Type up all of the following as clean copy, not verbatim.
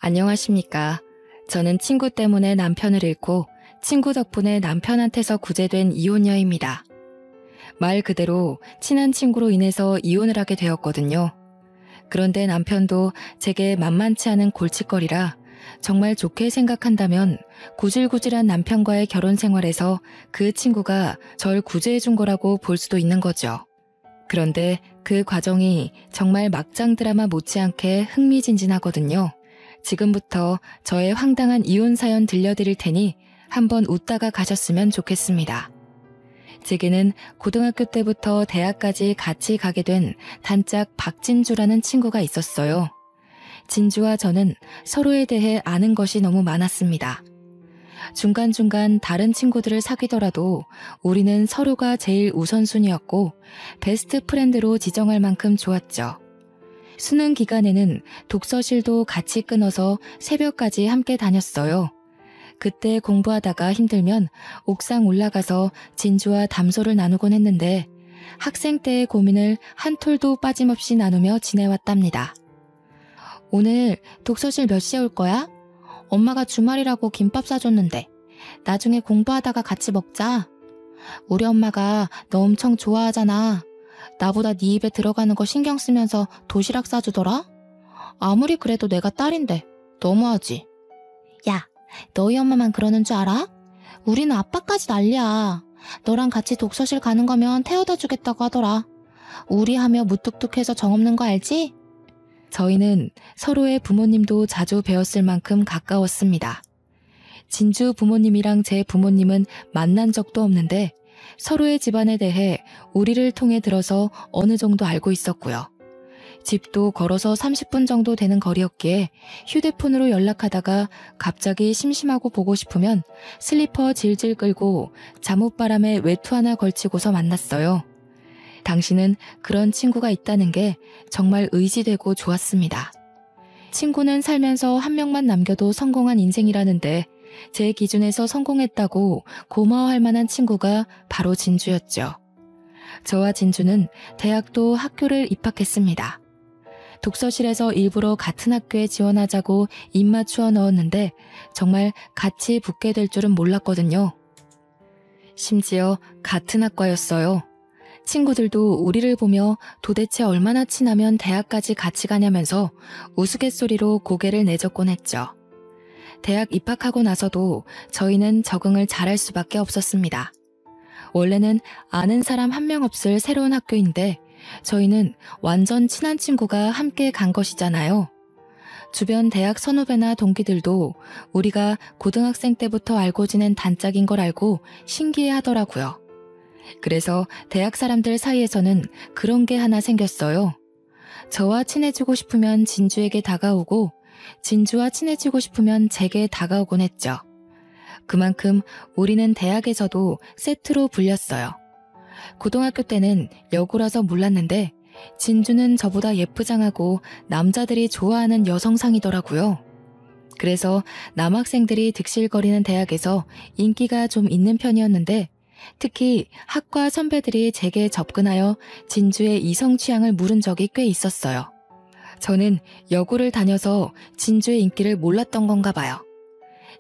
안녕하십니까. 저는 친구 때문에 남편을 잃고 친구 덕분에 남편한테서 구제된 이혼녀입니다. 말 그대로 친한 친구로 인해서 이혼을 하게 되었거든요. 그런데 남편도 제게 만만치 않은 골칫거리라 정말 좋게 생각한다면 구질구질한 남편과의 결혼 생활에서 그 친구가 절 구제해준 거라고 볼 수도 있는 거죠. 그런데 그 과정이 정말 막장 드라마 못지않게 흥미진진하거든요. 지금부터 저의 황당한 이혼 사연 들려드릴 테니 한번 웃다가 가셨으면 좋겠습니다. 제게는 고등학교 때부터 대학까지 같이 가게 된 단짝 박진주라는 친구가 있었어요. 진주와 저는 서로에 대해 아는 것이 너무 많았습니다. 중간중간 다른 친구들을 사귀더라도 우리는 서로가 제일 우선순위였고 베스트 프렌드로 지정할 만큼 좋았죠. 수능 기간에는 독서실도 같이 끊어서 새벽까지 함께 다녔어요. 그때 공부하다가 힘들면 옥상 올라가서 진주와 담소를 나누곤 했는데 학생 때의 고민을 한 톨도 빠짐없이 나누며 지내왔답니다. 오늘 독서실 몇 시에 올 거야? 엄마가 주말이라고 김밥 사줬는데 나중에 공부하다가 같이 먹자. 우리 엄마가 너 엄청 좋아하잖아. 나보다 네 입에 들어가는 거 신경 쓰면서 도시락 싸주더라? 아무리 그래도 내가 딸인데 너무하지. 야, 너희 엄마만 그러는 줄 알아? 우리는 아빠까지 난리야. 너랑 같이 독서실 가는 거면 태워다 주겠다고 하더라. 우리 하며 무뚝뚝해서 정없는 거 알지? 저희는 서로의 부모님도 자주 뵈었을 만큼 가까웠습니다. 진주 부모님이랑 제 부모님은 만난 적도 없는데 서로의 집안에 대해 우리를 통해 들어서 어느 정도 알고 있었고요. 집도 걸어서 30분 정도 되는 거리였기에 휴대폰으로 연락하다가 갑자기 심심하고 보고 싶으면 슬리퍼 질질 끌고 잠옷바람에 외투 하나 걸치고서 만났어요. 당시는 그런 친구가 있다는 게 정말 의지되고 좋았습니다. 친구는 살면서 한 명만 남겨도 성공한 인생이라는데 제 기준에서 성공했다고 고마워할 만한 친구가 바로 진주였죠. 저와 진주는 대학도 학교를 입학했습니다. 독서실에서 일부러 같은 학교에 지원하자고 입 맞추어 넣었는데 정말 같이 붙게 될 줄은 몰랐거든요. 심지어 같은 학과였어요. 친구들도 우리를 보며 도대체 얼마나 친하면 대학까지 같이 가냐면서 우스갯소리로 고개를 내젓곤 했죠. 대학 입학하고 나서도 저희는 적응을 잘할 수밖에 없었습니다. 원래는 아는 사람 한 명 없을 새로운 학교인데 저희는 완전 친한 친구가 함께 간 것이잖아요. 주변 대학 선후배나 동기들도 우리가 고등학생 때부터 알고 지낸 단짝인 걸 알고 신기해하더라고요. 그래서 대학 사람들 사이에서는 그런 게 하나 생겼어요. 저와 친해지고 싶으면 진주에게 다가오고 진주와 친해지고 싶으면 제게 다가오곤 했죠. 그만큼 우리는 대학에서도 세트로 불렸어요. 고등학교 때는 여고라서 몰랐는데 진주는 저보다 예쁘장하고 남자들이 좋아하는 여성상이더라고요. 그래서 남학생들이 득실거리는 대학에서 인기가 좀 있는 편이었는데 특히 학과 선배들이 제게 접근하여 진주의 이성 취향을 물은 적이 꽤 있었어요. 저는 여고를 다녀서 진주의 인기를 몰랐던 건가 봐요.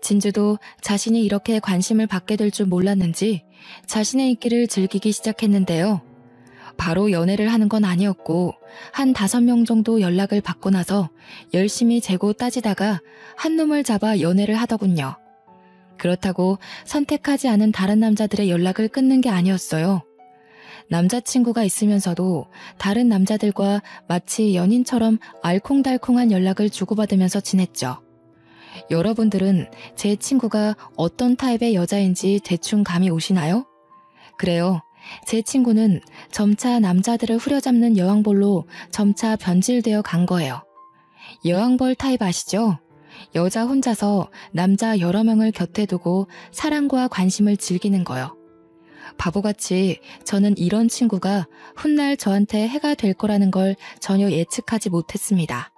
진주도 자신이 이렇게 관심을 받게 될 줄 몰랐는지 자신의 인기를 즐기기 시작했는데요. 바로 연애를 하는 건 아니었고 한 5명 정도 연락을 받고 나서 열심히 재고 따지다가 한 놈을 잡아 연애를 하더군요. 그렇다고 선택하지 않은 다른 남자들의 연락을 끊는 게 아니었어요. 남자친구가 있으면서도 다른 남자들과 마치 연인처럼 알콩달콩한 연락을 주고받으면서 지냈죠. 여러분들은 제 친구가 어떤 타입의 여자인지 대충 감이 오시나요? 그래요. 제 친구는 점차 남자들을 후려잡는 여왕벌로 점차 변질되어 간 거예요. 여왕벌 타입 아시죠? 여자 혼자서 남자 여러 명을 곁에 두고 사랑과 관심을 즐기는 거요. 바보같이 저는 이런 친구가 훗날 저한테 해가 될 거라는 걸 전혀 예측하지 못했습니다.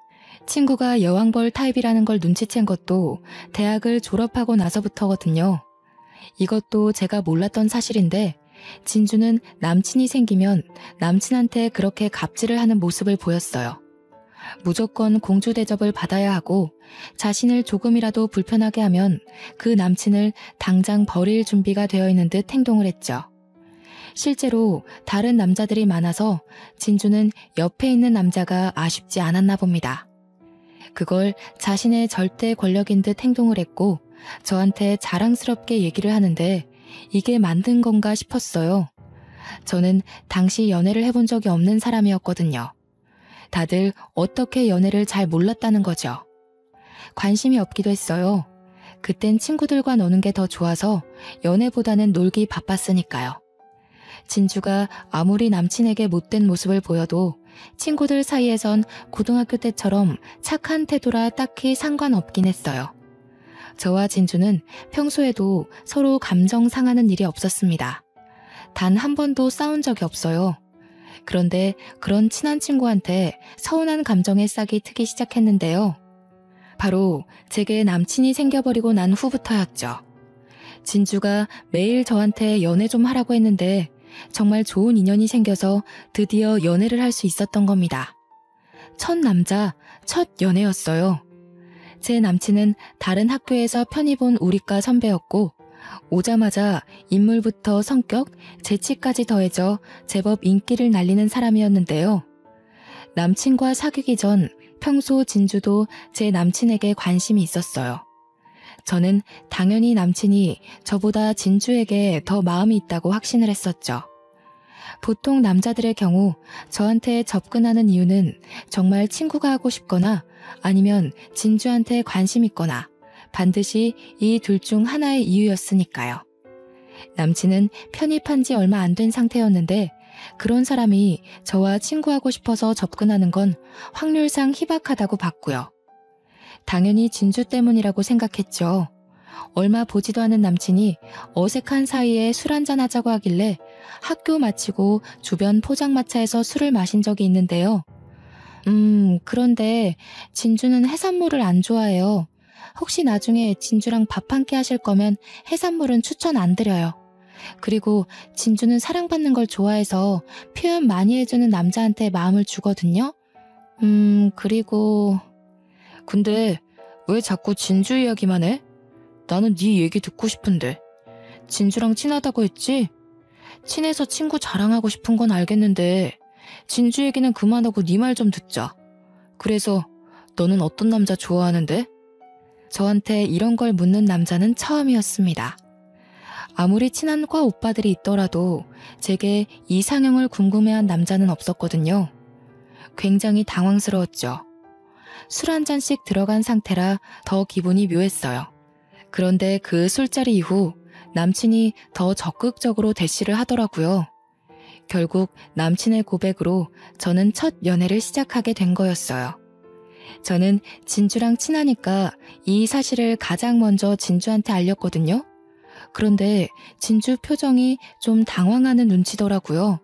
친구가 여왕벌 타입이라는 걸 눈치챈 것도 대학을 졸업하고 나서부터거든요. 이것도 제가 몰랐던 사실인데 진주는 남친이 생기면 남친한테 그렇게 갑질을 하는 모습을 보였어요. 무조건 공주 대접을 받아야 하고 자신을 조금이라도 불편하게 하면 그 남친을 당장 버릴 준비가 되어 있는 듯 행동을 했죠. 실제로 다른 남자들이 많아서 진주는 옆에 있는 남자가 아쉽지 않았나 봅니다. 그걸 자신의 절대 권력인 듯 행동을 했고 저한테 자랑스럽게 얘기를 하는데 이게 만든 건가 싶었어요. 저는 당시 연애를 해본 적이 없는 사람이었거든요. 다들 어떻게 연애를 잘 몰랐다는 거죠. 관심이 없기도 했어요. 그땐 친구들과 노는 게 더 좋아서 연애보다는 놀기 바빴으니까요. 진주가 아무리 남친에게 못된 모습을 보여도 친구들 사이에선 고등학교 때처럼 착한 태도라 딱히 상관없긴 했어요. 저와 진주는 평소에도 서로 감정 상하는 일이 없었습니다. 단 한 번도 싸운 적이 없어요. 그런데 그런 친한 친구한테 서운한 감정의 싹이 트기 시작했는데요. 바로 제게 남친이 생겨버리고 난 후부터였죠. 진주가 매일 저한테 연애 좀 하라고 했는데 정말 좋은 인연이 생겨서 드디어 연애를 할 수 있었던 겁니다. 첫 남자, 첫 연애였어요. 제 남친은 다른 학교에서 편히 본 우리과 선배였고 오자마자 인물부터 성격, 재치까지 더해져 제법 인기를 날리는 사람이었는데요. 남친과 사귀기 전 평소 진주도 제 남친에게 관심이 있었어요. 저는 당연히 남친이 저보다 진주에게 더 마음이 있다고 확신을 했었죠. 보통 남자들의 경우 저한테 접근하는 이유는 정말 친구가 하고 싶거나 아니면 진주한테 관심 있거나 반드시 이 둘 중 하나의 이유였으니까요. 남친은 편입한 지 얼마 안 된 상태였는데 그런 사람이 저와 친구하고 싶어서 접근하는 건 확률상 희박하다고 봤고요. 당연히 진주 때문이라고 생각했죠. 얼마 보지도 않은 남친이 어색한 사이에 술 한잔 하자고 하길래 학교 마치고 주변 포장마차에서 술을 마신 적이 있는데요. 그런데 진주는 해산물을 안 좋아해요. 혹시 나중에 진주랑 밥 한 끼 하실 거면 해산물은 추천 안 드려요. 그리고 진주는 사랑받는 걸 좋아해서 표현 많이 해주는 남자한테 마음을 주거든요. 그리고... 근데 왜 자꾸 진주 이야기만 해? 나는 네 얘기 듣고 싶은데. 진주랑 친하다고 했지? 친해서 친구 자랑하고 싶은 건 알겠는데 진주 얘기는 그만하고 네 말 좀 듣자. 그래서 너는 어떤 남자 좋아하는데? 저한테 이런 걸 묻는 남자는 처음이었습니다. 아무리 친한 과 오빠들이 있더라도 제게 이상형을 궁금해한 남자는 없었거든요. 굉장히 당황스러웠죠. 술 한 잔씩 들어간 상태라 더 기분이 묘했어요. 그런데 그 술자리 이후 남친이 더 적극적으로 대시를 하더라고요. 결국 남친의 고백으로 저는 첫 연애를 시작하게 된 거였어요. 저는 진주랑 친하니까 이 사실을 가장 먼저 진주한테 알렸거든요. 그런데 진주 표정이 좀 당황하는 눈치더라고요.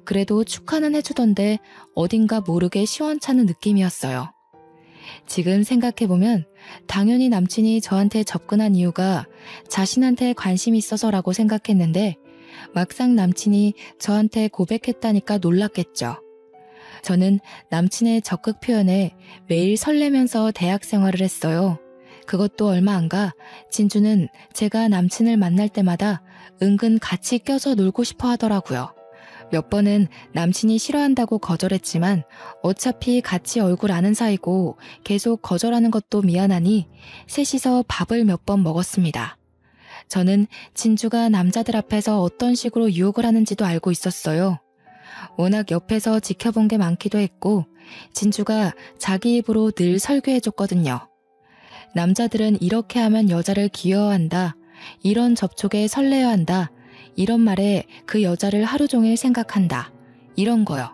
그래도 축하는 해주던데 어딘가 모르게 시원찮은 느낌이었어요. 지금 생각해보면 당연히 남친이 저한테 접근한 이유가 자신한테 관심이 있어서라고 생각했는데 막상 남친이 저한테 고백했다니까 놀랐겠죠. 저는 남친의 적극 표현에 매일 설레면서 대학 생활을 했어요. 그것도 얼마 안 가 진주는 제가 남친을 만날 때마다 은근 같이 껴서 놀고 싶어 하더라고요. 몇 번은 남친이 싫어한다고 거절했지만 어차피 같이 얼굴 아는 사이고 계속 거절하는 것도 미안하니 셋이서 밥을 몇 번 먹었습니다. 저는 진주가 남자들 앞에서 어떤 식으로 유혹을 하는지도 알고 있었어요. 워낙 옆에서 지켜본 게 많기도 했고 진주가 자기 입으로 늘 설교해줬거든요. 남자들은 이렇게 하면 여자를 귀여워한다. 이런 접촉에 설레어 한다. 이런 말에 그 여자를 하루 종일 생각한다. 이런 거요.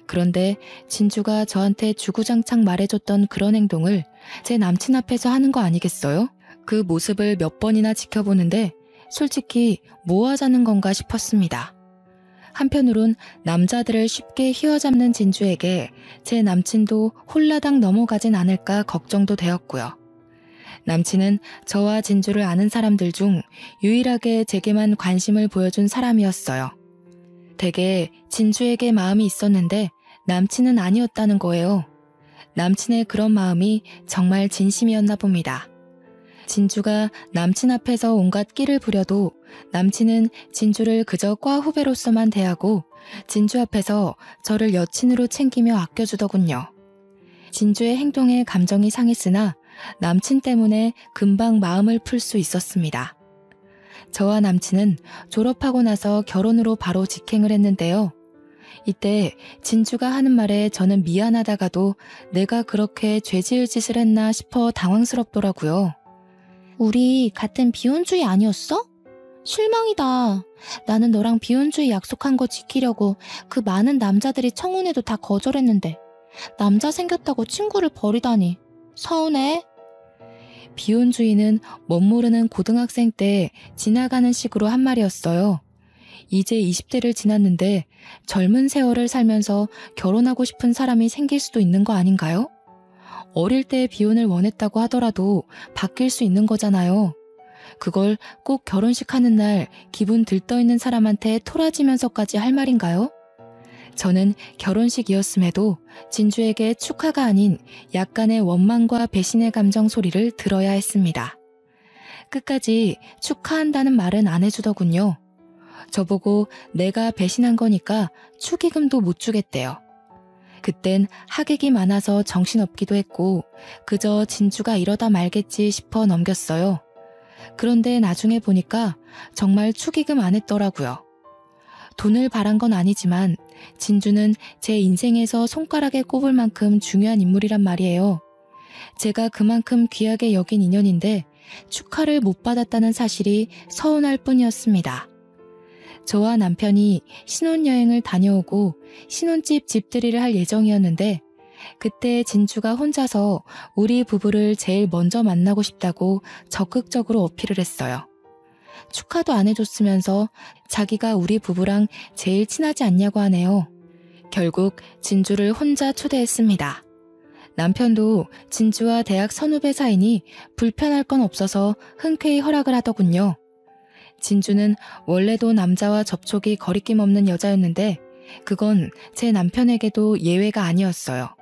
그런데 진주가 저한테 주구장창 말해줬던 그런 행동을 제 남친 앞에서 하는 거 아니겠어요? 그 모습을 몇 번이나 지켜보는데 솔직히 뭐 하자는 건가 싶었습니다. 한편으론 남자들을 쉽게 휘어잡는 진주에게 제 남친도 홀라당 넘어가진 않을까 걱정도 되었고요. 남친은 저와 진주를 아는 사람들 중 유일하게 제게만 관심을 보여준 사람이었어요. 되게 진주에게 마음이 있었는데 남친은 아니었다는 거예요. 남친의 그런 마음이 정말 진심이었나 봅니다. 진주가 남친 앞에서 온갖 끼를 부려도 남친은 진주를 그저 과 후배로서만 대하고 진주 앞에서 저를 여친으로 챙기며 아껴주더군요. 진주의 행동에 감정이 상했으나 남친 때문에 금방 마음을 풀 수 있었습니다. 저와 남친은 졸업하고 나서 결혼으로 바로 직행을 했는데요. 이때 진주가 하는 말에 저는 미안하다가도 내가 그렇게 죄지을 짓을 했나 싶어 당황스럽더라고요. 우리 같은 비혼주의 아니었어? 실망이다. 나는 너랑 비혼주의 약속한 거 지키려고 그 많은 남자들이 청혼해도 다 거절했는데 남자 생겼다고 친구를 버리다니. 서운해. 비혼주의는 멋모르는 고등학생 때 지나가는 식으로 한 말이었어요. 이제 20대를 지났는데 젊은 세월을 살면서 결혼하고 싶은 사람이 생길 수도 있는 거 아닌가요? 어릴 때 비혼을 원했다고 하더라도 바뀔 수 있는 거잖아요. 그걸 꼭 결혼식 하는 날 기분 들떠있는 사람한테 토라지면서까지 할 말인가요? 저는 결혼식이었음에도 진주에게 축하가 아닌 약간의 원망과 배신의 감정 소리를 들어야 했습니다. 끝까지 축하한다는 말은 안 해주더군요. 저보고 내가 배신한 거니까 축의금도 못 주겠대요. 그땐 하객이 많아서 정신없기도 했고 그저 진주가 이러다 말겠지 싶어 넘겼어요. 그런데 나중에 보니까 정말 축의금 안 했더라고요. 돈을 바란 건 아니지만 진주는 제 인생에서 손가락에 꼽을 만큼 중요한 인물이란 말이에요. 제가 그만큼 귀하게 여긴 인연인데 축하를 못 받았다는 사실이 서운할 뿐이었습니다. 저와 남편이 신혼여행을 다녀오고 신혼집 집들이를 할 예정이었는데 그때 진주가 혼자서 우리 부부를 제일 먼저 만나고 싶다고 적극적으로 어필을 했어요. 축하도 안 해줬으면서 자기가 우리 부부랑 제일 친하지 않냐고 하네요. 결국 진주를 혼자 초대했습니다. 남편도 진주와 대학 선후배 사이니 불편할 건 없어서 흔쾌히 허락을 하더군요. 진주는 원래도 남자와 접촉이 거리낌 없는 여자였는데 그건 제 남편에게도 예외가 아니었어요.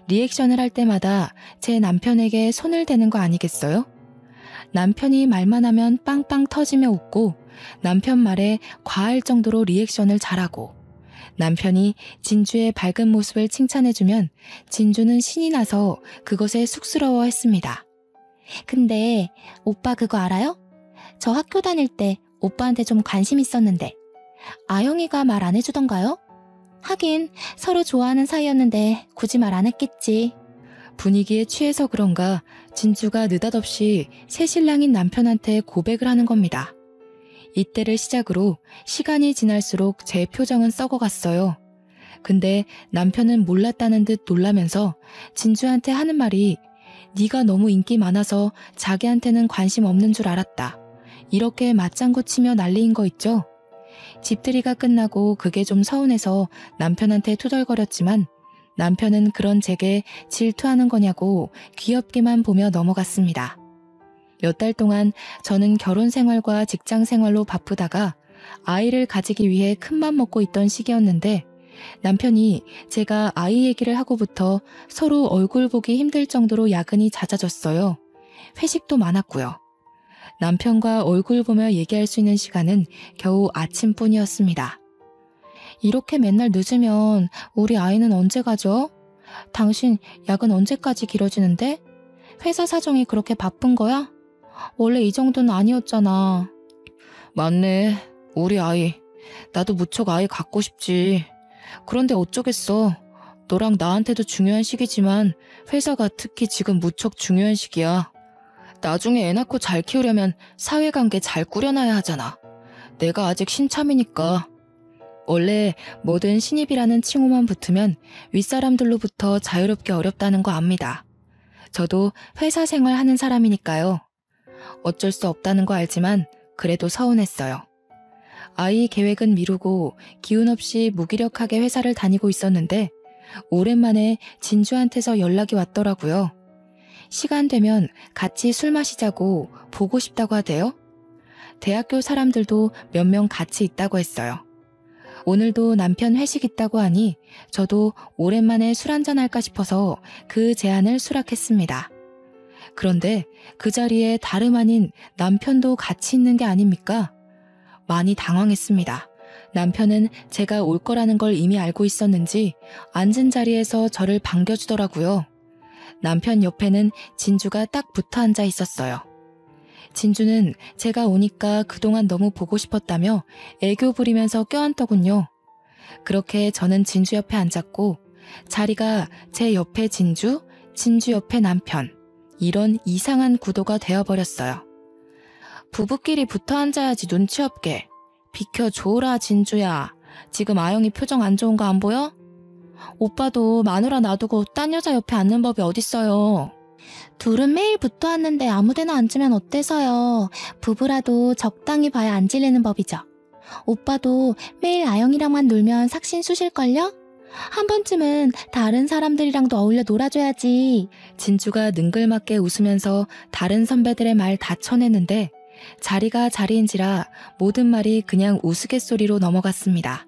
리액션을 할 때마다 제 남편에게 손을 대는 거 아니겠어요? 남편이 말만 하면 빵빵 터지며 웃고 남편 말에 과할 정도로 리액션을 잘하고 남편이 진주의 밝은 모습을 칭찬해주면 진주는 신이 나서 그것에 쑥스러워했습니다. 근데 오빠 그거 알아요? 저 학교 다닐 때 오빠한테 좀 관심 있었는데 아영이가 말 안 해주던가요? 하긴 서로 좋아하는 사이였는데 굳이 말 안 했겠지. 분위기에 취해서 그런가 진주가 느닷없이 새신랑인 남편한테 고백을 하는 겁니다. 이때를 시작으로 시간이 지날수록 제 표정은 썩어갔어요. 근데 남편은 몰랐다는 듯 놀라면서 진주한테 하는 말이 네가 너무 인기 많아서 자기한테는 관심 없는 줄 알았다. 이렇게 맞장구 치며 난리인 거 있죠? 집들이가 끝나고 그게 좀 서운해서 남편한테 투덜거렸지만 남편은 그런 제게 질투하는 거냐고 귀엽게만 보며 넘어갔습니다. 몇 달 동안 저는 결혼 생활과 직장 생활로 바쁘다가 아이를 가지기 위해 큰맘 먹고 있던 시기였는데 남편이 제가 아이 얘기를 하고부터 서로 얼굴 보기 힘들 정도로 야근이 잦아졌어요. 회식도 많았고요. 남편과 얼굴 보며 얘기할 수 있는 시간은 겨우 아침뿐이었습니다. 이렇게 맨날 늦으면 우리 아이는 언제 가죠? 당신 야근 언제까지 길어지는데? 회사 사정이 그렇게 바쁜 거야? 원래 이 정도는 아니었잖아. 맞네. 우리 아이. 나도 무척 아이 갖고 싶지. 그런데 어쩌겠어. 너랑 나한테도 중요한 시기지만 회사가 특히 지금 무척 중요한 시기야. 나중에 애 낳고 잘 키우려면 사회관계 잘 꾸려놔야 하잖아. 내가 아직 신참이니까. 원래 뭐든 신입이라는 칭호만 붙으면 윗사람들로부터 자유롭게 어렵다는 거 압니다. 저도 회사 생활 하는 사람이니까요. 어쩔 수 없다는 거 알지만 그래도 서운했어요. 아이 계획은 미루고 기운 없이 무기력하게 회사를 다니고 있었는데 오랜만에 진주한테서 연락이 왔더라고요. 시간 되면 같이 술 마시자고 보고 싶다고 하대요. 대학교 사람들도 몇 명 같이 있다고 했어요. 오늘도 남편 회식 있다고 하니 저도 오랜만에 술 한잔 할까 싶어서 그 제안을 수락했습니다. 그런데 그 자리에 다름 아닌 남편도 같이 있는 게 아닙니까? 많이 당황했습니다. 남편은 제가 올 거라는 걸 이미 알고 있었는지 앉은 자리에서 저를 반겨주더라고요. 남편 옆에는 진주가 딱 붙어 앉아 있었어요. 진주는 제가 오니까 그동안 너무 보고 싶었다며 애교 부리면서 껴안더군요. 그렇게 저는 진주 옆에 앉았고 자리가 제 옆에 진주, 진주 옆에 남편, 이런 이상한 구도가 되어버렸어요. 부부끼리 붙어 앉아야지 눈치 없게. 비켜줘라 진주야. 지금 아영이 표정 안 좋은 거 안 보여? 오빠도 마누라 놔두고 딴 여자 옆에 앉는 법이 어딨어요. 둘은 매일 붙어 앉는데 아무데나 앉으면 어때서요. 부부라도 적당히 봐야 안 질리는 법이죠. 오빠도 매일 아영이랑만 놀면 삭신 쑤실걸요? 한 번쯤은 다른 사람들이랑도 어울려 놀아줘야지. 진주가 능글맞게 웃으면서 다른 선배들의 말 다 쳐내는데 자리가 자리인지라 모든 말이 그냥 우스갯소리로 넘어갔습니다.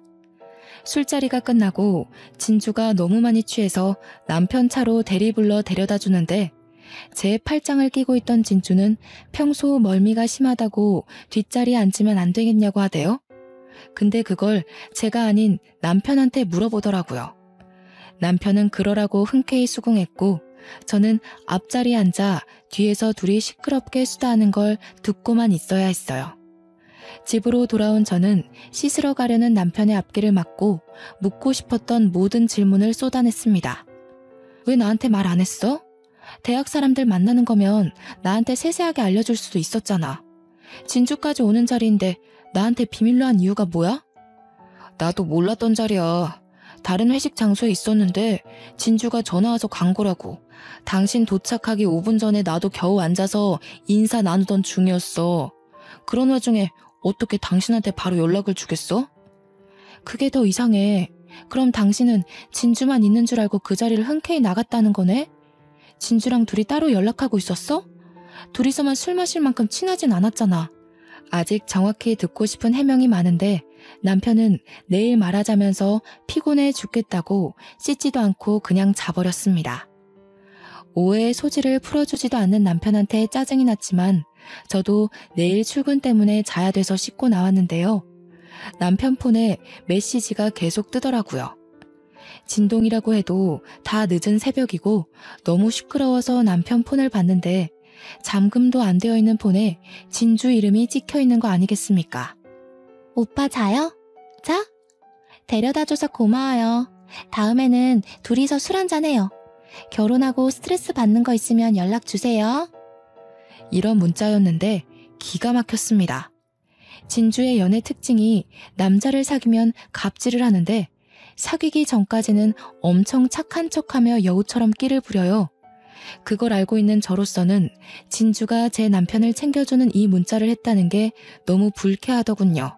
술자리가 끝나고 진주가 너무 많이 취해서 남편 차로 대리 불러 데려다 주는데 제 팔짱을 끼고 있던 진주는 평소 멀미가 심하다고 뒷자리에 앉으면 안 되겠냐고 하대요. 근데 그걸 제가 아닌 남편한테 물어보더라고요. 남편은 그러라고 흔쾌히 수긍했고 저는 앞자리에 앉아 뒤에서 둘이 시끄럽게 수다하는 걸 듣고만 있어야 했어요. 집으로 돌아온 저는 씻으러 가려는 남편의 앞길을 막고 묻고 싶었던 모든 질문을 쏟아냈습니다. 왜 나한테 말 안 했어? 대학 사람들 만나는 거면 나한테 세세하게 알려줄 수도 있었잖아. 진주까지 오는 자리인데 나한테 비밀로 한 이유가 뭐야? 나도 몰랐던 자리야. 다른 회식 장소에 있었는데 진주가 전화와서 간 거라고. 당신 도착하기 5분 전에 나도 겨우 앉아서 인사 나누던 중이었어. 그런 와중에 어떻게 당신한테 바로 연락을 주겠어? 그게 더 이상해. 그럼 당신은 진주만 있는 줄 알고 그 자리를 흔쾌히 나갔다는 거네? 진주랑 둘이 따로 연락하고 있었어? 둘이서만 술 마실 만큼 친하진 않았잖아. 아직 정확히 듣고 싶은 해명이 많은데 남편은 내일 말하자면서 피곤해 죽겠다고 씻지도 않고 그냥 자버렸습니다. 오해의 소지를 풀어주지도 않는 남편한테 짜증이 났지만 저도 내일 출근 때문에 자야 돼서 씻고 나왔는데요. 남편 폰에 메시지가 계속 뜨더라고요. 진동이라고 해도 다 늦은 새벽이고 너무 시끄러워서 남편 폰을 봤는데 잠금도 안 되어 있는 폰에 진주 이름이 찍혀 있는 거 아니겠습니까? 오빠 자요? 자? 데려다줘서 고마워요. 다음에는 둘이서 술 한잔해요. 결혼하고 스트레스 받는 거 있으면 연락 주세요. 이런 문자였는데 기가 막혔습니다. 진주의 연애 특징이 남자를 사귀면 갑질을 하는데 사귀기 전까지는 엄청 착한 척하며 여우처럼 끼를 부려요. 그걸 알고 있는 저로서는 진주가 제 남편을 챙겨주는 이 문자를 했다는 게 너무 불쾌하더군요.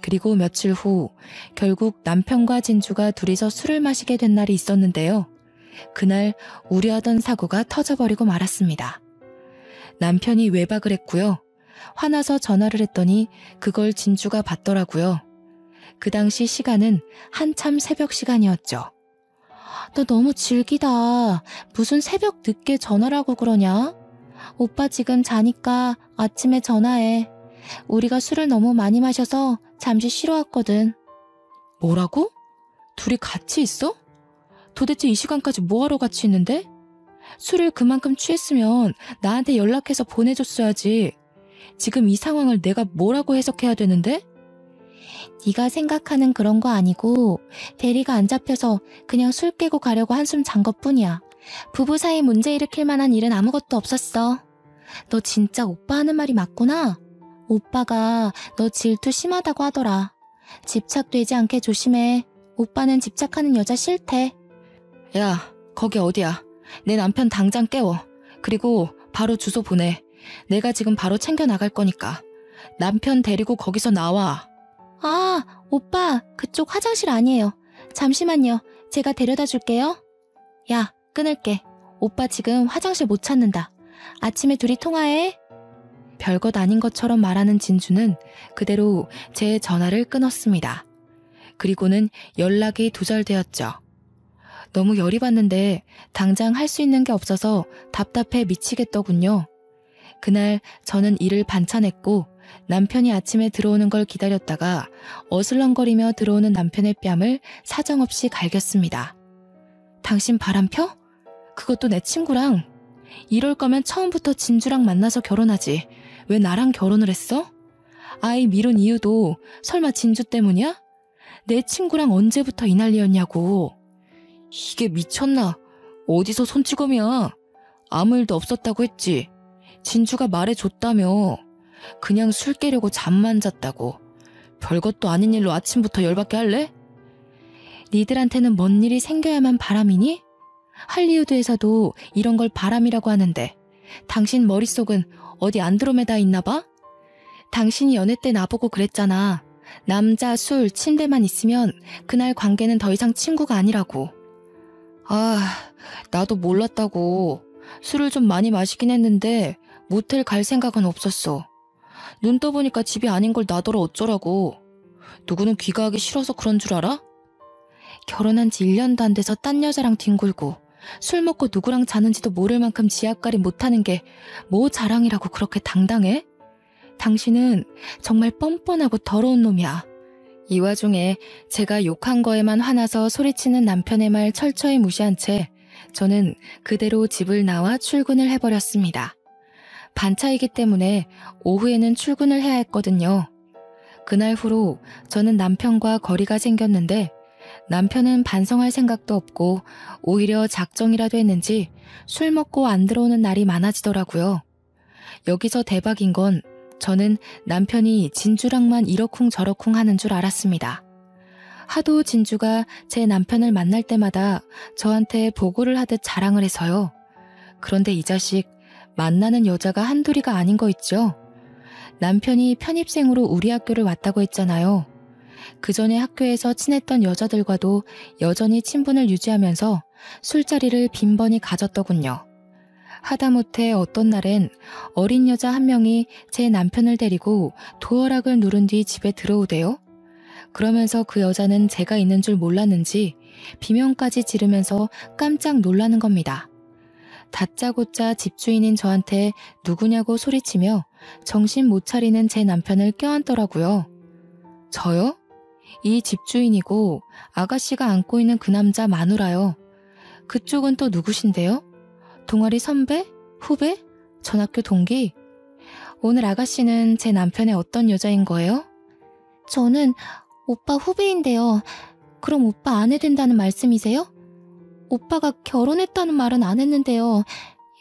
그리고 며칠 후 결국 남편과 진주가 둘이서 술을 마시게 된 날이 있었는데요. 그날 우려하던 사고가 터져버리고 말았습니다. 남편이 외박을 했고요. 화나서 전화를 했더니 그걸 진주가 받더라고요. 그 당시 시간은 한참 새벽 시간이었죠. 너 너무 질기다. 무슨 새벽 늦게 전화를 하고 그러냐? 오빠 지금 자니까 아침에 전화해. 우리가 술을 너무 많이 마셔서 잠시 쉬러 왔거든. 뭐라고? 둘이 같이 있어? 도대체 이 시간까지 뭐하러 같이 있는데? 술을 그만큼 취했으면 나한테 연락해서 보내줬어야지. 지금 이 상황을 내가 뭐라고 해석해야 되는데? 네가 생각하는 그런 거 아니고 대리가 안 잡혀서 그냥 술 깨고 가려고 한숨 잔 것뿐이야. 부부 사이 문제 일으킬 만한 일은 아무것도 없었어. 너 진짜 오빠 하는 말이 맞구나. 오빠가 너 질투 심하다고 하더라. 집착되지 않게 조심해. 오빠는 집착하는 여자 싫대. 야, 거기 어디야? 내 남편 당장 깨워. 그리고 바로 주소 보내. 내가 지금 바로 챙겨 나갈 거니까. 남편 데리고 거기서 나와. 아, 오빠, 그쪽 화장실 아니에요. 잠시만요. 제가 데려다 줄게요. 야, 끊을게. 오빠 지금 화장실 못 찾는다. 아침에 둘이 통화해. 별것 아닌 것처럼 말하는 진주는 그대로 제 전화를 끊었습니다. 그리고는 연락이 두절되었죠. 너무 열이 받는데 당장 할 수 있는 게 없어서 답답해 미치겠더군요. 그날 저는 일을 반찬했고 남편이 아침에 들어오는 걸 기다렸다가 어슬렁거리며 들어오는 남편의 뺨을 사정없이 갈겼습니다. 당신 바람 펴? 그것도 내 친구랑. 이럴 거면 처음부터 진주랑 만나서 결혼하지. 왜 나랑 결혼을 했어? 아이 미룬 이유도 설마 진주 때문이야? 내 친구랑 언제부터 이 난리였냐고. 이게 미쳤나? 어디서 손찌검이야? 아무 일도 없었다고 했지. 진주가 말해줬다며. 그냥 술 깨려고 잠만 잤다고. 별것도 아닌 일로 아침부터 열받게 할래? 니들한테는 뭔 일이 생겨야만 바람이니? 할리우드에서도 이런 걸 바람이라고 하는데 당신 머릿속은 어디 안드로메다 있나 봐? 당신이 연애 때 나보고 그랬잖아. 남자, 술, 침대만 있으면 그날 관계는 더 이상 친구가 아니라고. 나도 몰랐다고. 술을 좀 많이 마시긴 했는데 모텔 갈 생각은 없었어. 눈 떠보니까 집이 아닌 걸 나더러 어쩌라고. 누구는 귀가하기 싫어서 그런 줄 알아? 결혼한 지 1년도 안 돼서 딴 여자랑 뒹굴고 술 먹고 누구랑 자는지도 모를 만큼 지압가리 못하는 게 뭐 자랑이라고 그렇게 당당해? 당신은 정말 뻔뻔하고 더러운 놈이야. 이 와중에 제가 욕한 거에만 화나서 소리치는 남편의 말 철저히 무시한 채 저는 그대로 집을 나와 출근을 해버렸습니다. 반차이기 때문에 오후에는 출근을 해야 했거든요. 그날 후로 저는 남편과 거리가 생겼는데 남편은 반성할 생각도 없고 오히려 작정이라도 했는지 술 먹고 안 들어오는 날이 많아지더라고요. 여기서 대박인 건 저는 남편이 진주랑만 이러쿵저러쿵 하는 줄 알았습니다. 하도 진주가 제 남편을 만날 때마다 저한테 보고를 하듯 자랑을 해서요. 그런데 이 자식 만나는 여자가 한둘이가 아닌 거 있죠? 남편이 편입생으로 우리 학교를 왔다고 했잖아요. 그 전에 학교에서 친했던 여자들과도 여전히 친분을 유지하면서 술자리를 빈번히 가졌더군요. 하다못해 어떤 날엔 어린 여자 한 명이 제 남편을 데리고 도어락을 누른 뒤 집에 들어오대요. 그러면서 그 여자는 제가 있는 줄 몰랐는지 비명까지 지르면서 깜짝 놀라는 겁니다. 다짜고짜 집주인인 저한테 누구냐고 소리치며 정신 못 차리는 제 남편을 껴안더라고요. 저요? 이 집주인이고 아가씨가 안고 있는 그 남자 마누라요. 그쪽은 또 누구신데요? 동아리 선배? 후배? 전학교 동기? 오늘 아가씨는 제 남편의 어떤 여자인 거예요? 저는 오빠 후배인데요. 그럼 오빠 아내 된다는 말씀이세요? 오빠가 결혼했다는 말은 안 했는데요.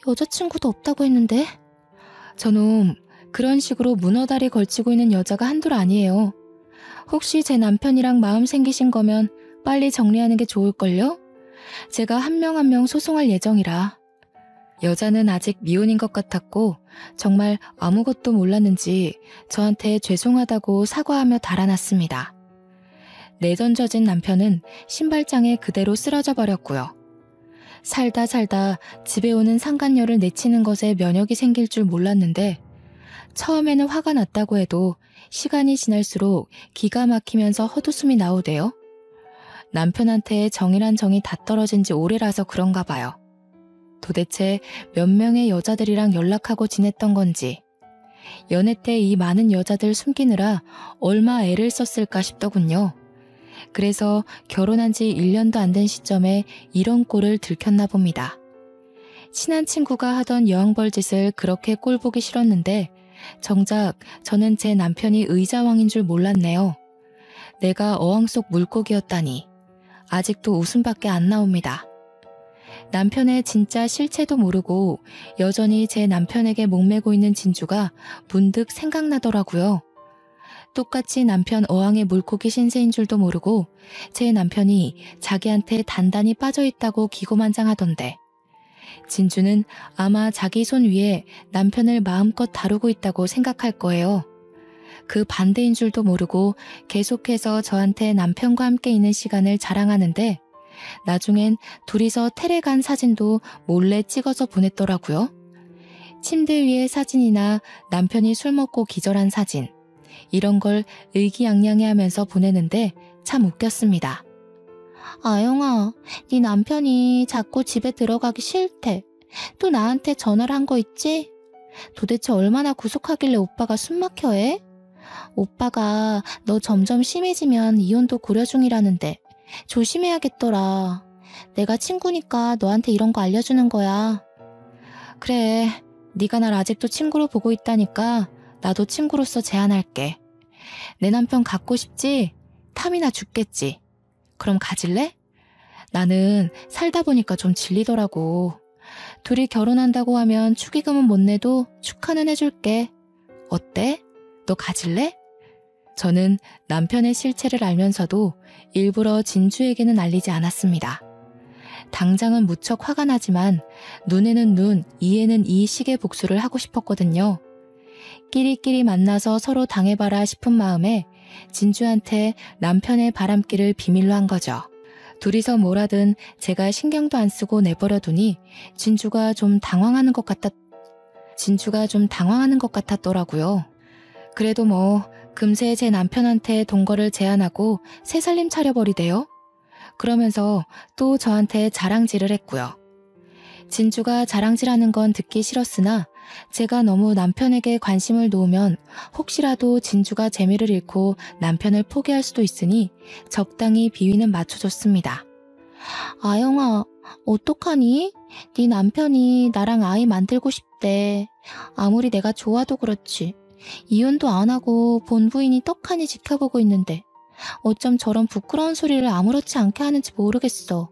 여자친구도 없다고 했는데. 저놈 그런 식으로 문어다리 걸치고 있는 여자가 한둘 아니에요. 혹시 제 남편이랑 마음 생기신 거면 빨리 정리하는 게 좋을걸요? 제가 한 명 한 명 소송할 예정이라. 여자는 아직 미혼인 것 같았고 정말 아무것도 몰랐는지 저한테 죄송하다고 사과하며 달아났습니다. 내던져진 남편은 신발장에 그대로 쓰러져 버렸고요. 살다 집에 오는 상간녀를 내치는 것에 면역이 생길 줄 몰랐는데 처음에는 화가 났다고 해도 시간이 지날수록 기가 막히면서 헛웃음이 나오대요. 남편한테 정이란 정이 다 떨어진 지 오래라서 그런가 봐요. 도대체 몇 명의 여자들이랑 연락하고 지냈던 건지, 연애 때 이 많은 여자들 숨기느라 얼마 애를 썼을까 싶더군요. 그래서 결혼한 지 1년도 안 된 시점에 이런 꼴을 들켰나 봅니다. 친한 친구가 하던 여왕벌짓을 그렇게 꼴보기 싫었는데 정작 저는 제 남편이 의자왕인 줄 몰랐네요. 내가 어항 속 물고기였다니. 아직도 웃음밖에 안 나옵니다. 남편의 진짜 실체도 모르고 여전히 제 남편에게 목매고 있는 진주가 문득 생각나더라고요. 똑같이 남편 어항의 물고기 신세인 줄도 모르고 제 남편이 자기한테 단단히 빠져있다고 기고만장하던데 진주는 아마 자기 손 위에 남편을 마음껏 다루고 있다고 생각할 거예요. 그 반대인 줄도 모르고 계속해서 저한테 남편과 함께 있는 시간을 자랑하는데 나중엔 둘이서 테레 간 사진도 몰래 찍어서 보냈더라고요. 침대 위의 사진이나 남편이 술 먹고 기절한 사진 이런 걸 의기양양해하면서 보내는데 참 웃겼습니다. 아영아, 네 남편이 자꾸 집에 들어가기 싫대. 또 나한테 전화를 한 거 있지? 도대체 얼마나 구속하길래 오빠가 숨막혀 해? 오빠가 너 점점 심해지면 이혼도 고려 중이라는데 조심해야겠더라. 내가 친구니까 너한테 이런 거 알려주는 거야. 그래, 네가 날 아직도 친구로 보고 있다니까 나도 친구로서 제안할게. 내 남편 갖고 싶지? 탐이나 죽겠지. 그럼 가질래? 나는 살다 보니까 좀 질리더라고. 둘이 결혼한다고 하면 축의금은 못 내도 축하는 해줄게. 어때? 너 가질래? 저는 남편의 실체를 알면서도 일부러 진주에게는 알리지 않았습니다. 당장은 무척 화가 나지만 눈에는 눈, 이에는 이 식의 복수를 하고 싶었거든요. 끼리끼리 만나서 서로 당해봐라 싶은 마음에 진주한테 남편의 바람길을 비밀로 한 거죠. 둘이서 뭘 하든 제가 신경도 안 쓰고 내버려두니 진주가 좀 당황하는 것 같았더라고요. 그래도 뭐 금세 제 남편한테 동거를 제안하고 새살림 차려버리대요. 그러면서 또 저한테 자랑질을 했고요. 진주가 자랑질하는 건 듣기 싫었으나 제가 너무 남편에게 관심을 놓으면 혹시라도 진주가 재미를 잃고 남편을 포기할 수도 있으니 적당히 비위는 맞춰줬습니다. 아영아, 어떡하니? 네 남편이 나랑 아이 만들고 싶대. 아무리 내가 좋아도 그렇지. 이혼도 안 하고 본부인이 떡하니 지켜보고 있는데 어쩜 저런 부끄러운 소리를 아무렇지 않게 하는지 모르겠어.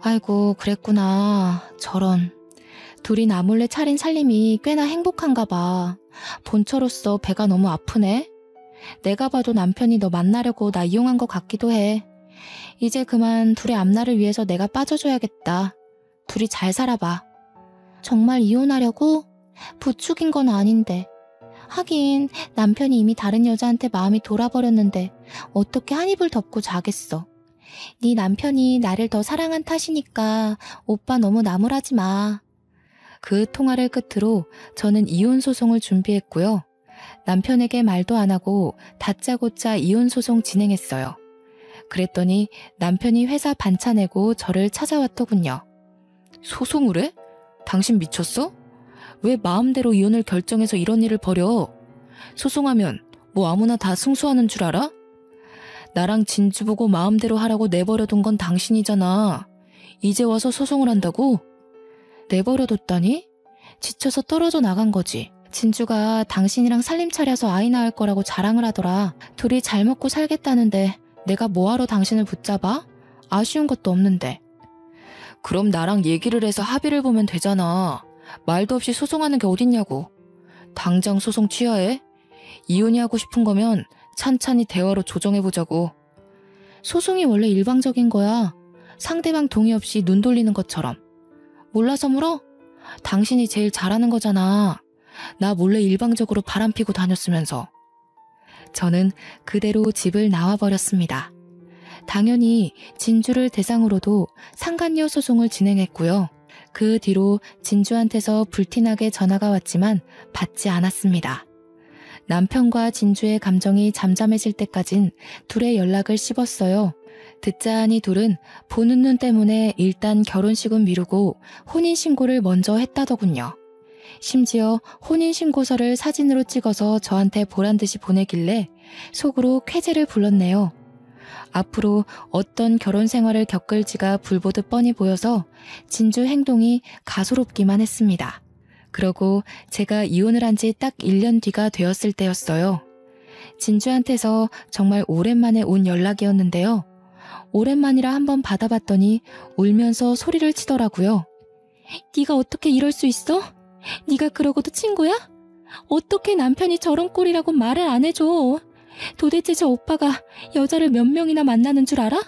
아이고, 그랬구나. 저런. 둘이 나 몰래 차린 살림이 꽤나 행복한가 봐. 본처로서 배가 너무 아프네. 내가 봐도 남편이 너 만나려고 나 이용한 것 같기도 해. 이제 그만 둘의 앞날을 위해서 내가 빠져줘야겠다. 둘이 잘 살아봐. 정말 이혼하려고? 부축인 건 아닌데. 하긴 남편이 이미 다른 여자한테 마음이 돌아버렸는데 어떻게 한 입을 덮고 자겠어. 네 남편이 나를 더 사랑한 탓이니까 오빠 너무 나무라지 마. 그 통화를 끝으로 저는 이혼 소송을 준비했고요. 남편에게 말도 안 하고 다짜고짜 이혼 소송 진행했어요. 그랬더니 남편이 회사 반차 내고 저를 찾아왔더군요. 소송을 해? 당신 미쳤어? 왜 마음대로 이혼을 결정해서 이런 일을 벌여? 소송하면 뭐 아무나 다 승소하는 줄 알아? 나랑 진주 보고 마음대로 하라고 내버려둔 건 당신이잖아. 이제 와서 소송을 한다고? 내버려뒀다니? 지쳐서 떨어져 나간 거지. 진주가 당신이랑 살림 차려서 아이 낳을 거라고 자랑을 하더라. 둘이 잘 먹고 살겠다는데 내가 뭐하러 당신을 붙잡아? 아쉬운 것도 없는데. 그럼 나랑 얘기를 해서 합의를 보면 되잖아. 말도 없이 소송하는 게 어딨냐고. 당장 소송 취하해. 이혼이 하고 싶은 거면 찬찬히 대화로 조정해보자고. 소송이 원래 일방적인 거야. 상대방 동의 없이 눈 돌리는 것처럼. 몰라서 물어? 당신이 제일 잘하는 거잖아. 나 몰래 일방적으로 바람피고 다녔으면서. 저는 그대로 집을 나와버렸습니다. 당연히 진주를 대상으로도 상간녀 소송을 진행했고요. 그 뒤로 진주한테서 불티나게 전화가 왔지만 받지 않았습니다. 남편과 진주의 감정이 잠잠해질 때까진 둘의 연락을 씹었어요. 듣자 하니 둘은 보는 눈 때문에 일단 결혼식은 미루고 혼인신고를 먼저 했다더군요. 심지어 혼인신고서를 사진으로 찍어서 저한테 보란듯이 보내길래 속으로 쾌재를 불렀네요. 앞으로 어떤 결혼 생활을 겪을지가 불보듯 뻔히 보여서 진주 행동이 가소롭기만 했습니다. 그러고 제가 이혼을 한 지 딱 1년 뒤가 되었을 때였어요. 진주한테서 정말 오랜만에 온 연락이었는데요. 오랜만이라 한번 받아봤더니 울면서 소리를 치더라고요. 네가 어떻게 이럴 수 있어? 네가 그러고도 친구야? 어떻게 남편이 저런 꼴이라고 말을 안 해줘? 도대체 저 오빠가 여자를 몇 명이나 만나는 줄 알아?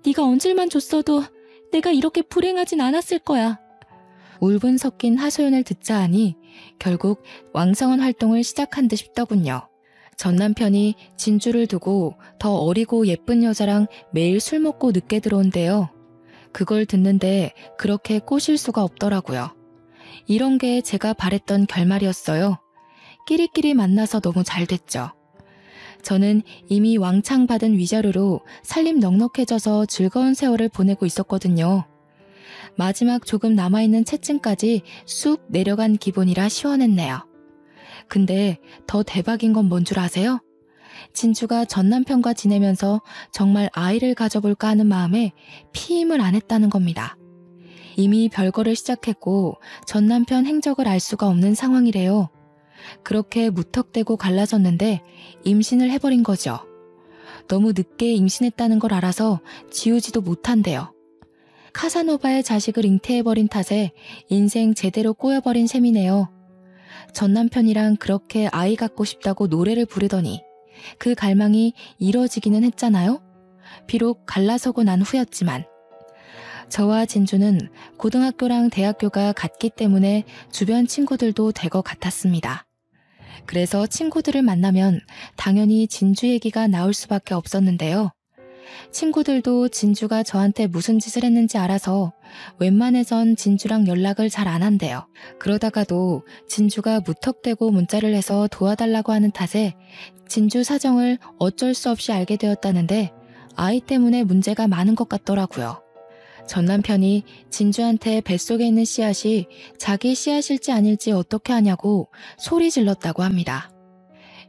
네가 언질만 줬어도 내가 이렇게 불행하진 않았을 거야. 울분 섞인 하소연을 듣자 하니 결국 왕성한 활동을 시작한 듯 싶더군요. 전 남편이 진주를 두고 더 어리고 예쁜 여자랑 매일 술 먹고 늦게 들어온대요. 그걸 듣는데 그렇게 꼬실 수가 없더라고요. 이런 게 제가 바랬던 결말이었어요. 끼리끼리 만나서 너무 잘 됐죠. 저는 이미 왕창 받은 위자료로 살림 넉넉해져서 즐거운 세월을 보내고 있었거든요. 마지막 조금 남아있는 채증까지 쑥 내려간 기분이라 시원했네요. 근데 더 대박인 건 뭔 줄 아세요? 진주가 전 남편과 지내면서 정말 아이를 가져볼까 하는 마음에 피임을 안 했다는 겁니다. 이미 별거를 시작했고 전 남편 행적을 알 수가 없는 상황이래요. 그렇게 무턱대고 갈라졌는데 임신을 해버린 거죠. 너무 늦게 임신했다는 걸 알아서 지우지도 못한대요. 카사노바의 자식을 잉태해버린 탓에 인생 제대로 꼬여버린 셈이네요. 전 남편이랑 그렇게 아이 갖고 싶다고 노래를 부르더니 그 갈망이 이뤄지기는 했잖아요. 비록 갈라서고 난 후였지만. 저와 진주는 고등학교랑 대학교가 같기 때문에 주변 친구들도 될 것 같았습니다. 그래서 친구들을 만나면 당연히 진주 얘기가 나올 수밖에 없었는데요. 친구들도 진주가 저한테 무슨 짓을 했는지 알아서 웬만해선 진주랑 연락을 잘 안 한대요. 그러다가도 진주가 무턱대고 문자를 해서 도와달라고 하는 탓에 진주 사정을 어쩔 수 없이 알게 되었다는데 아이 때문에 문제가 많은 것 같더라고요. 전 남편이 진주한테 뱃속에 있는 씨앗이 자기 씨앗일지 아닐지 어떻게 하냐고 소리 질렀다고 합니다.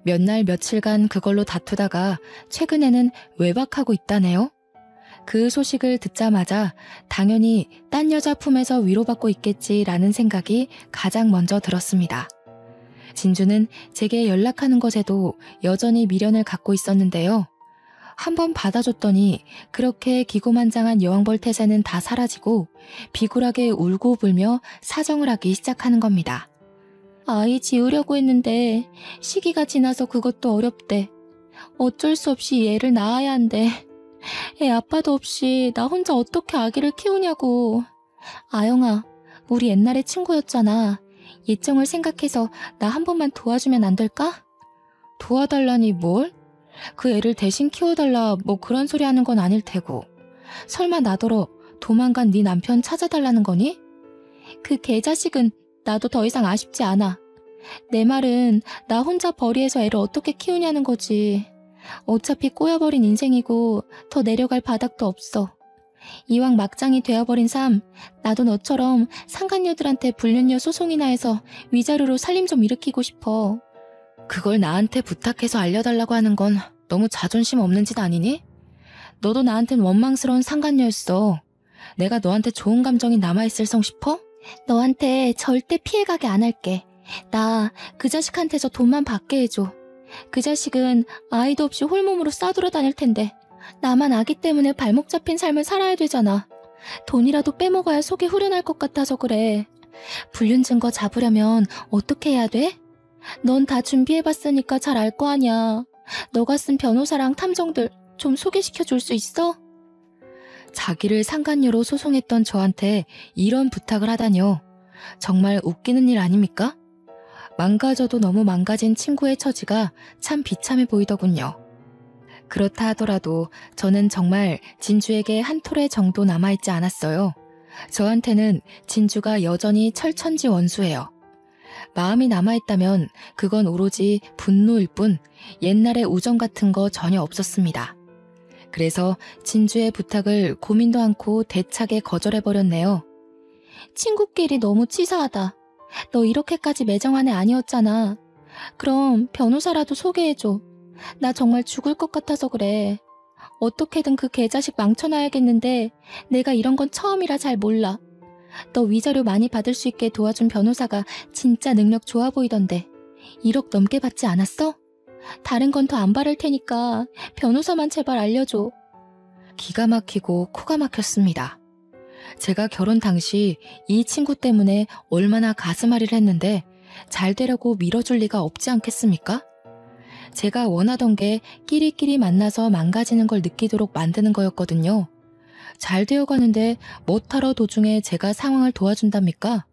몇 날 며칠간 그걸로 다투다가 최근에는 외박하고 있다네요. 그 소식을 듣자마자 당연히 딴 여자 품에서 위로받고 있겠지라는 생각이 가장 먼저 들었습니다. 진주는 제게 연락하는 것에도 여전히 미련을 갖고 있었는데요. 한번 받아줬더니 그렇게 기고만장한 여왕벌 태세는 다 사라지고 비굴하게 울고 불며 사정을 하기 시작하는 겁니다. 아이 지으려고 했는데 시기가 지나서 그것도 어렵대. 어쩔 수 없이 얘를 낳아야 한대. 애 아빠도 없이 나 혼자 어떻게 아기를 키우냐고. 아영아, 우리 옛날에 친구였잖아. 예정을 생각해서 나 한 번만 도와주면 안 될까? 도와달라니 뭘? 그 애를 대신 키워달라 뭐 그런 소리 하는 건 아닐 테고. 설마 나더러 도망간 네 남편 찾아달라는 거니? 그 개자식은 나도 더 이상 아쉽지 않아. 내 말은 나 혼자 벌이해서 애를 어떻게 키우냐는 거지. 어차피 꼬여버린 인생이고 더 내려갈 바닥도 없어. 이왕 막장이 되어버린 삶, 나도 너처럼 상간녀들한테 불륜녀 소송이나 해서 위자료로 살림 좀 일으키고 싶어. 그걸 나한테 부탁해서 알려달라고 하는 건 너무 자존심 없는 짓 아니니? 너도 나한텐 원망스러운 상간녀였어. 내가 너한테 좋은 감정이 남아있을 성 싶어? 너한테 절대 피해가게 안 할게. 나 그 자식한테서 돈만 받게 해줘. 그 자식은 아이도 없이 홀몸으로 싸돌아다닐 텐데 나만 아기 때문에 발목 잡힌 삶을 살아야 되잖아. 돈이라도 빼먹어야 속이 후련할 것 같아서 그래. 불륜 증거 잡으려면 어떻게 해야 돼? 넌 다 준비해봤으니까 잘 알 거 아냐. 너가 쓴 변호사랑 탐정들 좀 소개시켜 줄 수 있어? 자기를 상간녀로 소송했던 저한테 이런 부탁을 하다뇨. 정말 웃기는 일 아닙니까? 망가져도 너무 망가진 친구의 처지가 참 비참해 보이더군요. 그렇다 하더라도 저는 정말 진주에게 한 톨의 정도 남아있지 않았어요. 저한테는 진주가 여전히 철천지 원수예요. 마음이 남아있다면 그건 오로지 분노일 뿐 옛날의 우정 같은 거 전혀 없었습니다. 그래서 진주의 부탁을 고민도 않고 대차게 거절해버렸네요. 친구끼리 너무 치사하다. 너 이렇게까지 매정한 애 아니었잖아. 그럼 변호사라도 소개해줘. 나 정말 죽을 것 같아서 그래. 어떻게든 그 개자식 망쳐놔야겠는데 내가 이런 건 처음이라 잘 몰라. 너 위자료 많이 받을 수 있게 도와준 변호사가 진짜 능력 좋아 보이던데 1억 넘게 받지 않았어? 다른 건 더 안 바랄 테니까 변호사만 제발 알려줘. 기가 막히고 코가 막혔습니다. 제가 결혼 당시 이 친구 때문에 얼마나 가슴앓이를 했는데 잘 되려고 밀어줄 리가 없지 않겠습니까? 제가 원하던 게 끼리끼리 만나서 망가지는 걸 느끼도록 만드는 거였거든요. 잘 되어가는데 못하러 도중에 제가 상황을 도와준답니까?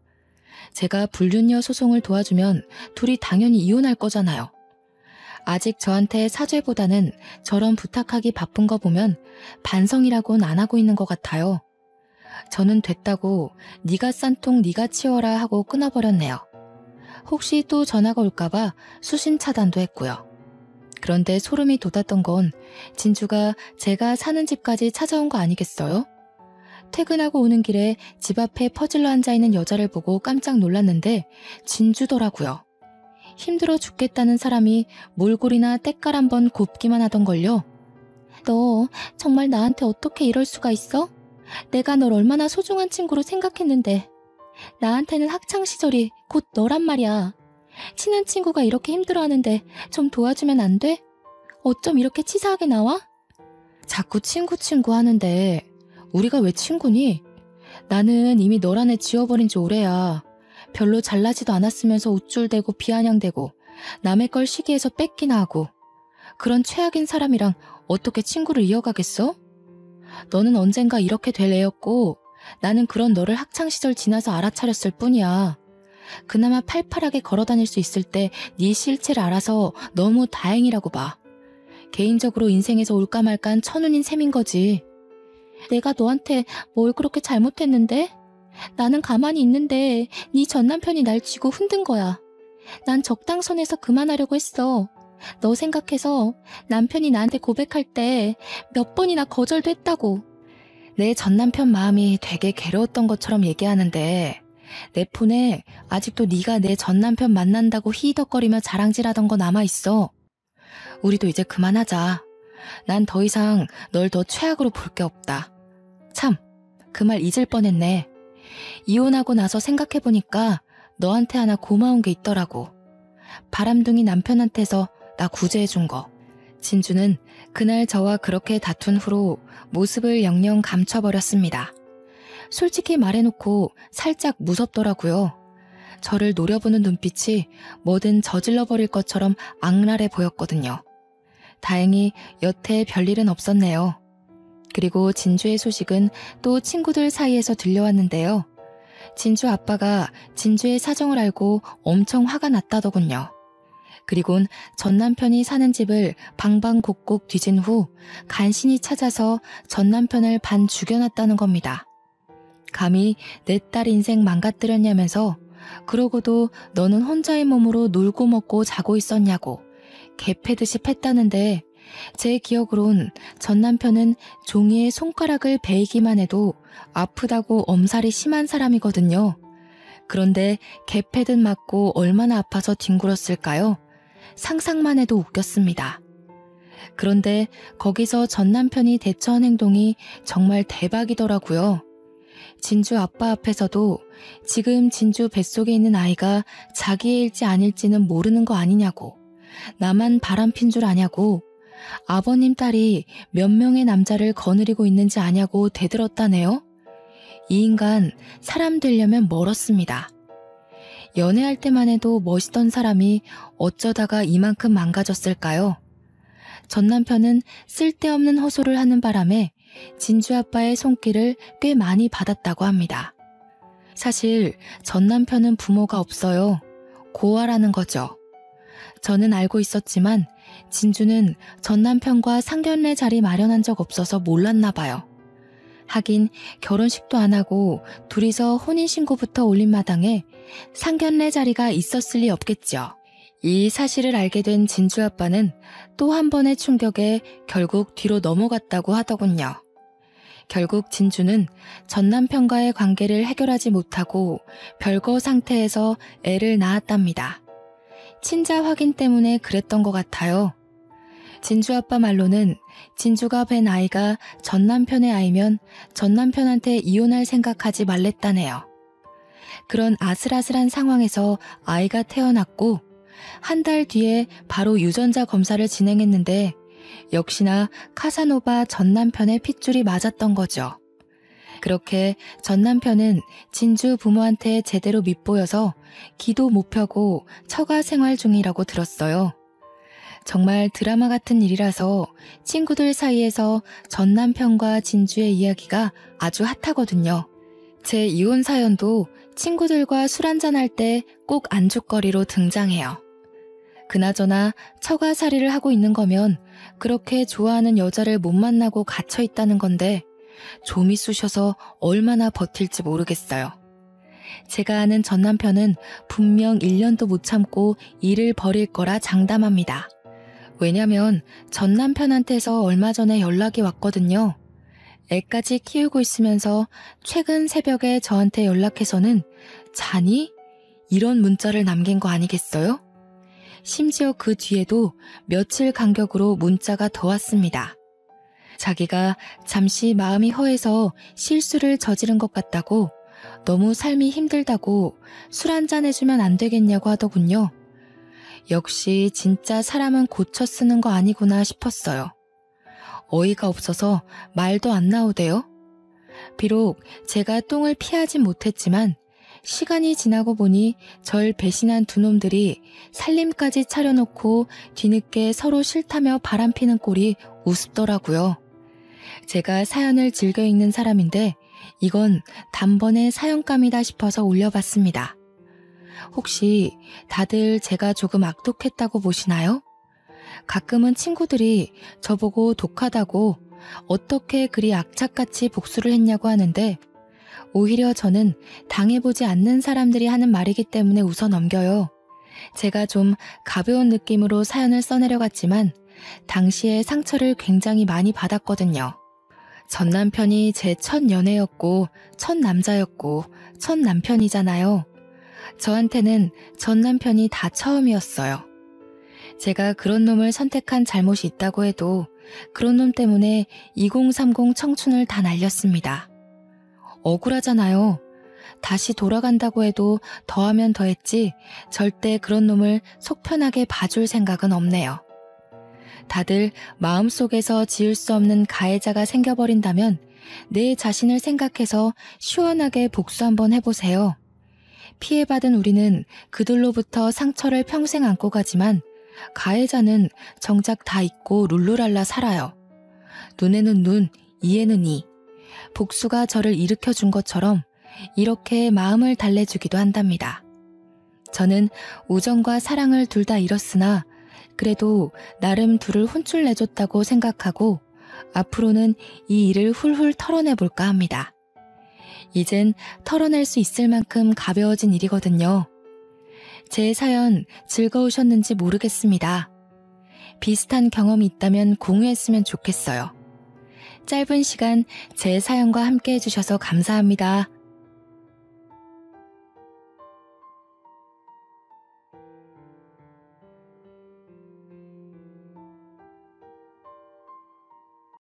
제가 불륜녀 소송을 도와주면 둘이 당연히 이혼할 거잖아요. 아직 저한테 사죄보다는 저런 부탁하기 바쁜 거 보면 반성이라고는 안 하고 있는 것 같아요. 저는 됐다고 네가 싼 통 네가 치워라 하고 끊어버렸네요. 혹시 또 전화가 올까봐 수신 차단도 했고요. 그런데 소름이 돋았던 건 진주가 제가 사는 집까지 찾아온 거 아니겠어요? 퇴근하고 오는 길에 집 앞에 퍼질러 앉아있는 여자를 보고 깜짝 놀랐는데 진주더라고요. 힘들어 죽겠다는 사람이 몰골이나 때깔 한번 곱기만 하던걸요. 너 정말 나한테 어떻게 이럴 수가 있어? 내가 널 얼마나 소중한 친구로 생각했는데. 나한테는 학창시절이 곧 너란 말이야. 친한 친구가 이렇게 힘들어하는데 좀 도와주면 안 돼? 어쩜 이렇게 치사하게 나와? 자꾸 친구 하는데 우리가 왜 친구니? 나는 이미 너란 애 지워버린 지 오래야. 별로 잘나지도 않았으면서 우쭐대고 비아냥대고 남의 걸 시기해서 뺏기나 하고 그런 최악인 사람이랑 어떻게 친구를 이어가겠어? 너는 언젠가 이렇게 될 애였고 나는 그런 너를 학창시절 지나서 알아차렸을 뿐이야. 그나마 팔팔하게 걸어다닐 수 있을 때 네 실체를 알아서 너무 다행이라고 봐. 개인적으로 인생에서 올까 말까한 천운인 셈인 거지. 내가 너한테 뭘 그렇게 잘못했는데? 나는 가만히 있는데 네 전남편이 날 쥐고 흔든 거야. 난 적당선에서 그만하려고 했어. 너 생각해서 남편이 나한테 고백할 때 몇 번이나 거절도 했다고. 내 전남편 마음이 되게 괴로웠던 것처럼 얘기하는데 내 폰에 아직도 네가 내 전남편 만난다고 히히덕거리며 자랑질하던 거 남아있어. 우리도 이제 그만하자. 난 더 이상 널 더 최악으로 볼 게 없다. 참, 그 말 잊을 뻔했네. 이혼하고 나서 생각해보니까 너한테 하나 고마운 게 있더라고. 바람둥이 남편한테서 나 구제해준 거. 진주는 그날 저와 그렇게 다툰 후로 모습을 영영 감춰버렸습니다. 솔직히 말해놓고 살짝 무섭더라고요. 저를 노려보는 눈빛이 뭐든 저질러버릴 것처럼 악랄해 보였거든요. 다행히 여태 별일은 없었네요. 그리고 진주의 소식은 또 친구들 사이에서 들려왔는데요. 진주 아빠가 진주의 사정을 알고 엄청 화가 났다더군요. 그리곤 전 남편이 사는 집을 방방곡곡 뒤진 후 간신히 찾아서 전 남편을 반 죽여놨다는 겁니다. 감히 내 딸 인생 망가뜨렸냐면서 그러고도 너는 혼자의 몸으로 놀고 먹고 자고 있었냐고 개패듯이 팼다는데 제 기억으론 전 남편은 종이에 손가락을 베이기만 해도 아프다고 엄살이 심한 사람이거든요. 그런데 개패듯 맞고 얼마나 아파서 뒹굴었을까요? 상상만 해도 웃겼습니다. 그런데 거기서 전 남편이 대처한 행동이 정말 대박이더라고요. 진주 아빠 앞에서도 지금 진주 뱃속에 있는 아이가 자기애일지 아닐지는 모르는 거 아니냐고, 나만 바람핀 줄 아냐고, 아버님 딸이 몇 명의 남자를 거느리고 있는지 아냐고 대들었다네요. 이 인간 사람 되려면 멀었습니다. 연애할 때만 해도 멋있던 사람이 어쩌다가 이만큼 망가졌을까요? 전 남편은 쓸데없는 호소를 하는 바람에 진주 아빠의 손길을 꽤 많이 받았다고 합니다. 사실 전 남편은 부모가 없어요. 고아라는 거죠. 저는 알고 있었지만 진주는 전 남편과 상견례 자리 마련한 적 없어서 몰랐나 봐요. 하긴 결혼식도 안 하고 둘이서 혼인신고부터 올린 마당에 상견례 자리가 있었을 리 없겠죠. 이 사실을 알게 된 진주 아빠는 또 한 번의 충격에 결국 뒤로 넘어갔다고 하더군요. 결국 진주는 전 남편과의 관계를 해결하지 못하고 별거 상태에서 애를 낳았답니다. 친자 확인 때문에 그랬던 것 같아요. 진주 아빠 말로는 진주가 뵌 아이가 전 남편의 아이면 전 남편한테 이혼할 생각하지 말랬다네요. 그런 아슬아슬한 상황에서 아이가 태어났고 한 달 뒤에 바로 유전자 검사를 진행했는데 역시나 카사노바 전 남편의 핏줄이 맞았던 거죠. 그렇게 전 남편은 진주 부모한테 제대로 밉보여서 기도 못 펴고 처가 생활 중이라고 들었어요. 정말 드라마 같은 일이라서 친구들 사이에서 전 남편과 진주의 이야기가 아주 핫하거든요. 제 이혼 사연도 친구들과 술 한잔할 때 꼭 안주거리로 등장해요. 그나저나 처가살이를 하고 있는 거면 그렇게 좋아하는 여자를 못 만나고 갇혀 있다는 건데 좀이 쑤셔서 얼마나 버틸지 모르겠어요. 제가 아는 전 남편은 분명 1년도 못 참고 일을 벌일 거라 장담합니다. 왜냐면 전 남편한테서 얼마 전에 연락이 왔거든요. 애까지 키우고 있으면서 최근 새벽에 저한테 연락해서는 자니? 이런 문자를 남긴 거 아니겠어요? 심지어 그 뒤에도 며칠 간격으로 문자가 더 왔습니다. 자기가 잠시 마음이 허해서 실수를 저지른 것 같다고, 너무 삶이 힘들다고 술 한잔 해주면 안 되겠냐고 하더군요. 역시 진짜 사람은 고쳐 쓰는 거 아니구나 싶었어요. 어이가 없어서 말도 안 나오대요. 비록 제가 똥을 피하진 못했지만 시간이 지나고 보니 절 배신한 두 놈들이 살림까지 차려놓고 뒤늦게 서로 싫다며 바람피는 꼴이 우습더라고요. 제가 사연을 즐겨 읽는 사람인데 이건 단번에 사연감이다 싶어서 올려봤습니다. 혹시 다들 제가 조금 악독했다고 보시나요? 가끔은 친구들이 저보고 독하다고 어떻게 그리 악착같이 복수를 했냐고 하는데 오히려 저는 당해보지 않는 사람들이 하는 말이기 때문에 웃어 넘겨요. 제가 좀 가벼운 느낌으로 사연을 써내려갔지만 당시에 상처를 굉장히 많이 받았거든요. 전 남편이 제 첫 연애였고 첫 남자였고 첫 남편이잖아요. 저한테는 전 남편이 다 처음이었어요. 제가 그런 놈을 선택한 잘못이 있다고 해도 그런 놈 때문에 2030 청춘을 다 날렸습니다. 억울하잖아요. 다시 돌아간다고 해도 더하면 더했지 절대 그런 놈을 속 편하게 봐줄 생각은 없네요. 다들 마음속에서 지울 수 없는 가해자가 생겨버린다면 내 자신을 생각해서 시원하게 복수 한번 해보세요. 피해받은 우리는 그들로부터 상처를 평생 안고 가지만 가해자는 정작 다 잊고 룰루랄라 살아요. 눈에는 눈, 이에는 이. 복수가 저를 일으켜준 것처럼 이렇게 마음을 달래주기도 한답니다. 저는 우정과 사랑을 둘 다 잃었으나 그래도 나름 둘을 혼쭐 내줬다고 생각하고 앞으로는 이 일을 훌훌 털어내볼까 합니다. 이젠 털어낼 수 있을 만큼 가벼워진 일이거든요. 제 사연 즐거우셨는지 모르겠습니다. 비슷한 경험이 있다면 공유했으면 좋겠어요. 짧은 시간 제 사연과 함께 해주셔서 감사합니다.